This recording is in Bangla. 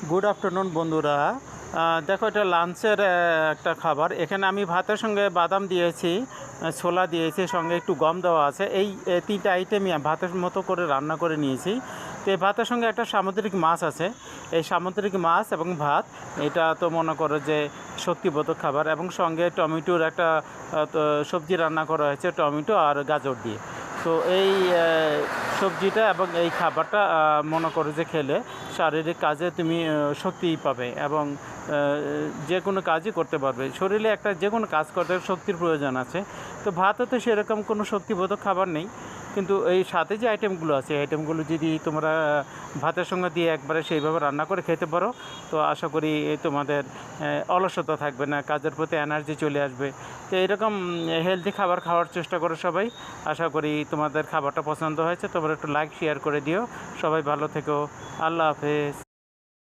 গুড আফটারনুন বন্ধুরা। দেখো, এটা লাঞ্চের একটা খাবার। এখানে আমি ভাতের সঙ্গে বাদাম দিয়েছি, ছোলা দিয়েছি, সঙ্গে একটু গম দেওয়া আছে। এই তিনটা আইটেমই ভাতের মতো করে রান্না করে নিয়েছি। তো এই ভাতের সঙ্গে একটা সামুদ্রিক মাছ আছে। এই সামুদ্রিক মাছ এবং ভাত, এটা তো মনে করো যে শক্তিবোধক খাবার। এবং সঙ্গে টমেটোর একটা সবজি রান্না করা হয়েছে, টমেটো আর গাজর দিয়ে। তো এই সবজিটা এবং এই খাবারটা মনে করো যে খেলে শারীরিক কাজে তুমি শক্তি পাবে এবং যে কোনো কাজই করতে পারবে। শরীরে একটা যে কোনো কাজ করতে শক্তির প্রয়োজন আছে। তো ভাতে তো সেরকম কোনো শক্তিবোধক খাবার নেই, কিন্তু এই সাথে যে আইটেমগুলো আছে, এই আইটেমগুলো যদি তোমরা ভাতের সঙ্গে দিয়ে একবারে সেইভাবে রান্না করে খেতে পারো, তো আশা করি তোমাদের অলসতা থাকবে না, কাজের প্রতি এনার্জি চলে আসবে। তো এরকম হেলদি খাবার খাওয়ার চেষ্টা করো সবাই। আশা করি তোমাদের খাবারটা পছন্দ হয়েছে। তোমরা একটু লাইক শেয়ার করে দিও। সবাই ভালো থেকো। আল্লাহ হাফেজ।